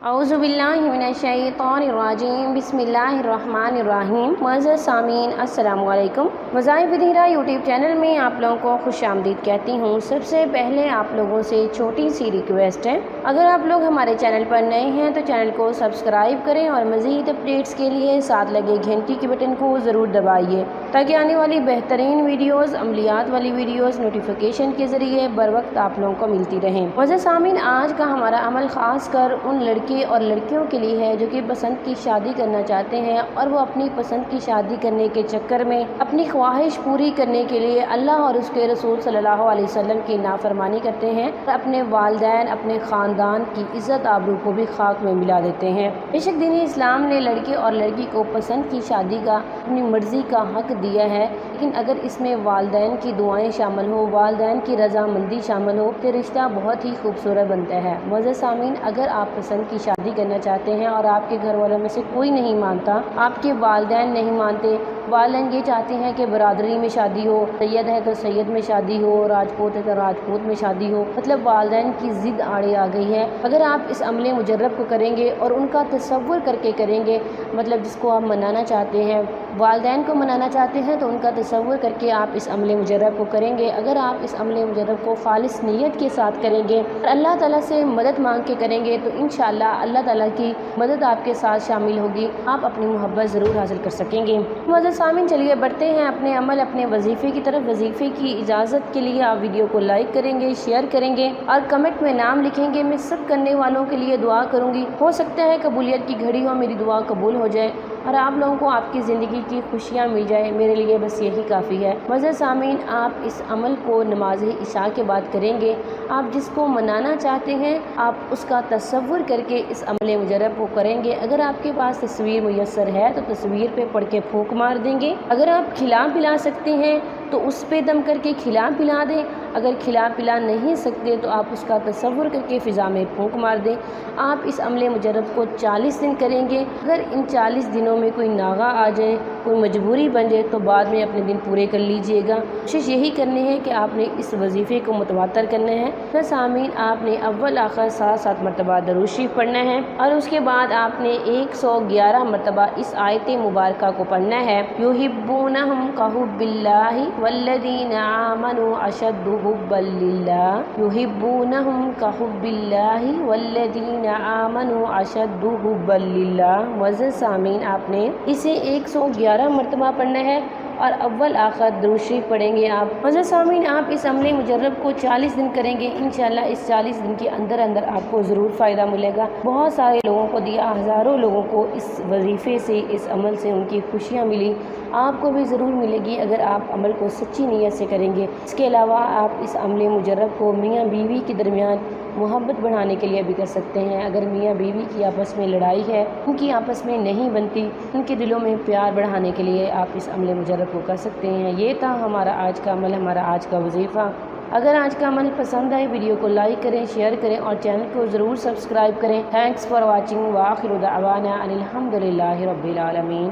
اعوذ باللہ من الشیطان الرجیم بسم اللہ الرحمن الرحیم۔ معزز سامعین السلام علیکم۔ وظائف دھیرا یوٹیوب چینل میں آپ لوگوں کو خوش آمدید کہتی ہوں۔ سب سے پہلے آپ لوگوں سے چھوٹی سی ریکویسٹ ہے، اگر آپ لوگ ہمارے چینل پر نئے ہیں تو چینل کو سبسکرائب کریں اور مزید اپڈیٹس کے لیے ساتھ لگے گھنٹی کے بٹن کو ضرور دبائیے تاکہ آنے والی بہترین ویڈیوز، عملیات والی ویڈیوز نوٹیفیکیشن کے ذریعے بر وقت آپ لوگوں کو ملتی رہیں۔ معزز سامعین، آج کا ہمارا عمل خاص کر ان لڑکے اور لڑکیوں کے لیے ہے جو کہ پسند کی شادی کرنا چاہتے ہیں اور وہ اپنی پسند کی شادی کرنے کے چکر میں اپنی خواہش پوری کرنے کے لیے اللہ اور اس کے رسول صلی اللہ علیہ وسلم کی نافرمانی کرتے ہیں اور اپنے والدین، اپنے خاندان کی عزت آبرو کو بھی خاک میں ملا دیتے ہیں۔ بے شک دین اسلام نے لڑکے اور لڑکی کو پسند کی شادی کا اپنی مرضی کا حق دیا ہے، لیکن اگر اس میں والدین کی دعائیں شامل ہو، والدین کی رضامندی شامل ہو تو رشتہ بہت ہی خوبصورت بنتا ہے۔ معزز سامعین، اگر آپ پسند کی شادی کرنا چاہتے ہیں اور آپ کے گھر والوں میں سے کوئی نہیں مانتا، آپ کے والدین نہیں مانتے، والدین یہ چاہتے ہیں کہ برادری میں شادی ہو، سید ہے تو سید میں شادی ہو، راجپوت ہے تو راجپوت میں شادی ہو، مطلب والدین کی ضد آڑے آ گئی ہے۔ اگر آپ اس عمل مجرب کو کریں گے اور ان کا تصور کر کے کریں گے، مطلب جس کو آپ منانا چاہتے ہیں، والدین کو منانا چاہتے ہیں تو ان کا تصور کر کے آپ اس عمل مجرب کو کریں گے۔ اگر آپ اس عمل مجرب کو خالص نیت کے ساتھ کریں گے اور اللہ تعالیٰ سے مدد مانگ کے کریں گے تو انشاءاللہ اللہ تعالیٰ کی مدد آپ کے ساتھ شامل ہوگی، آپ اپنی محبت ضرور حاصل کر سکیں گے۔ معزز سامعین، چلیے بڑھتے ہیں اپنے عمل، اپنے وظیفے کی طرف۔ وظیفے کی اجازت کے لیے آپ ویڈیو کو لائک کریں گے، شیئر کریں گے اور کمنٹ میں نام لکھیں گے۔ میں سب کرنے والوں کے لیے دعا کروں گی، ہو سکتا ہے قبولیت کی گھڑی ہو، میری دعا قبول ہو جائے اور آپ لوگوں کو آپ کی زندگی کی خوشیاں مل جائے، میرے لیے بس یہی کافی ہے۔ معزز سامعین، آپ اس عمل کو نماز عشاء کے بعد کریں گے۔ آپ جس کو منانا چاہتے ہیں آپ اس کا تصور کر کے اس عمل مجرب کو کریں گے۔ اگر آپ کے پاس تصویر میسر ہے تو تصویر پہ پڑھ کے پھونک مار دیں گے۔ اگر آپ کھلا پلا سکتے ہیں تو اس پہ دم کر کے کھلا پلا دیں۔ اگر کھلا پلا نہیں سکتے تو آپ اس کا تصور کر کے فضا میں پھونک مار دیں۔ آپ اس عمل مجرب کو 40 دن کریں گے۔ اگر ان 40 دنوں میں کوئی ناغہ آ جائے، کوئی مجبوری بن جائے تو بعد میں اپنے دن پورے کر لیجئے گا۔ کوشش یہی کرنی ہے کہ آپ نے اس وظیفے کو متواتر کرنا ہے۔ سامعین، آپ نے اول آخر 7 مرتبہ درود شریف پڑھنا ہے اور اس کے بعد آپ نے 111 مرتبہ اس آیت مبارکہ کو پڑھنا ہے، یحبونہم کحب اللہ والذین آمنوا اشد حبا للہ، یحبونہم کحب اللہ والذین آمنوا اشد حبا للہ۔ معزز سامعین، آپ نے اسے 111 مرتبہ پڑھنا ہے اور اول آخر درود شریف پڑھیں گے آپ۔ معزز سامعین، آپ اس عمل مجرب کو 40 دن کریں گے، انشاءاللہ اس 40 دن کے اندر آپ کو ضرور فائدہ ملے گا۔ بہت سارے لوگوں کو دیا، ہزاروں لوگوں کو اس وظیفے سے، اس عمل سے ان کی خوشیاں ملی، آپ کو بھی ضرور ملے گی اگر آپ عمل کو سچی نیت سے کریں گے۔ اس کے علاوہ آپ اس عمل مجرب کو میاں بیوی کے درمیان محبت بڑھانے کے لیے بھی کر سکتے ہیں۔ اگر میاں بیوی کی آپس میں لڑائی ہے، ان کی آپس میں نہیں بنتی، ان کے دلوں میں پیار بڑھانے کے لیے آپ اس عمل مجرب کو کر سکتے ہیں۔ یہ تھا ہمارا آج کا عمل، ہمارا آج کا وظیفہ۔ اگر آج کا عمل پسند آئے، ویڈیو کو لائک کریں، شیئر کریں اور چینل کو ضرور سبسکرائب کریں۔ تھینکس فار واچنگ، وآخر دعوانا ان الحمد للہ رب العالمین۔